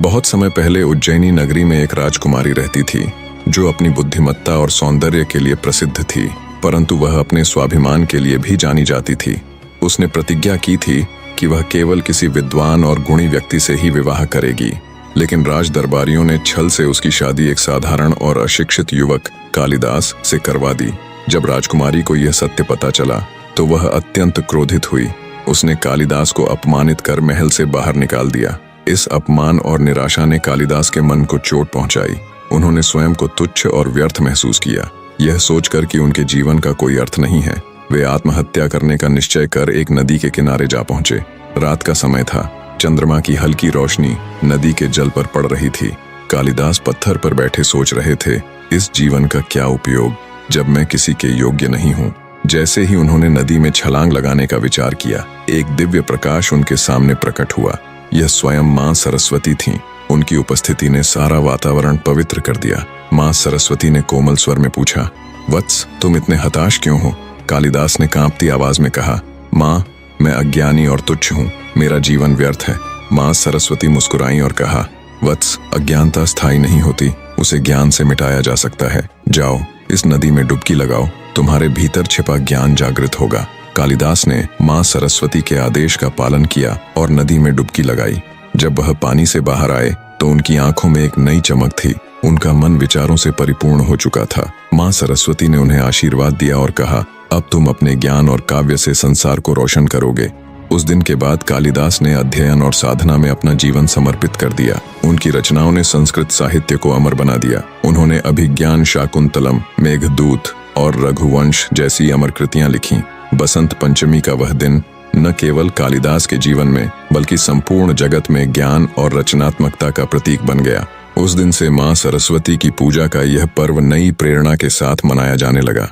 बहुत समय पहले उज्जैनी नगरी में एक राजकुमारी रहती थी जो अपनी बुद्धिमत्ता और सौंदर्य के लिए प्रसिद्ध थी, परंतु वह अपने स्वाभिमान के लिए भी जानी जाती थी। उसने प्रतिज्ञा की थी कि वह केवल किसी विद्वान और गुणी व्यक्ति से ही विवाह करेगी, लेकिन राज दरबारियों ने छल से उसकी शादी एक साधारण और अशिक्षित युवक कालिदास से करवा दी। जब राजकुमारी को यह सत्य पता चला तो वह अत्यंत क्रोधित हुई। उसने कालिदास को अपमानित कर महल से बाहर निकाल दिया। इस अपमान और निराशा ने कालिदास के मन को चोट पहुंचाई। उन्होंने स्वयं को तुच्छ और व्यर्थ महसूस किया। यह सोचकर कि उनके जीवन का कोई अर्थ नहीं है, वे आत्महत्या करने का निश्चय कर एक नदी के किनारे जा पहुंचे। रात का समय था। चंद्रमा की हल्की रोशनी नदी के जल पर पड़ रही थी। कालिदास पत्थर पर बैठे सोच रहे थे, इस जीवन का क्या उपयोग जब मैं किसी के योग्य नहीं हूँ। जैसे ही उन्होंने नदी में छलांग लगाने का विचार किया, एक दिव्य प्रकाश उनके सामने प्रकट हुआ। यह स्वयं मां सरस्वती थीं। उनकी उपस्थिति ने सारा वातावरण पवित्र कर दिया। मां सरस्वती ने कोमल स्वर में पूछा, वत्स, तुम इतने हताश क्यों हो? कालिदास ने कांपती आवाज में कहा, मां, मैं अज्ञानी और तुच्छ हूँ, मेरा जीवन व्यर्थ है। मां सरस्वती मुस्कुराई और कहा, वत्स, अज्ञानता स्थायी नहीं होती, उसे ज्ञान से मिटाया जा सकता है। जाओ, इस नदी में डुबकी लगाओ, तुम्हारे भीतर छिपा ज्ञान जागृत होगा। कालिदास ने मां सरस्वती के आदेश का पालन किया और नदी में डुबकी लगाई। जब वह पानी से बाहर आए तो उनकी आंखों में एक नई चमक थी। उनका मन विचारों से परिपूर्ण हो चुका था। मां सरस्वती ने उन्हें आशीर्वाद दिया और कहा, अब तुम अपने ज्ञान और काव्य से संसार को रोशन करोगे। उस दिन के बाद कालिदास ने अध्ययन और साधना में अपना जीवन समर्पित कर दिया। उनकी रचनाओं ने संस्कृत साहित्य को अमर बना दिया। उन्होंने अभिज्ञान, शाकुंतलम, मेघदूत और रघुवंश जैसी अमर कृतियां लिखीं। बसंत पंचमी का वह दिन न केवल कालिदास के जीवन में बल्कि संपूर्ण जगत में ज्ञान और रचनात्मकता का प्रतीक बन गया। उस दिन से मां सरस्वती की पूजा का यह पर्व नई प्रेरणा के साथ मनाया जाने लगा।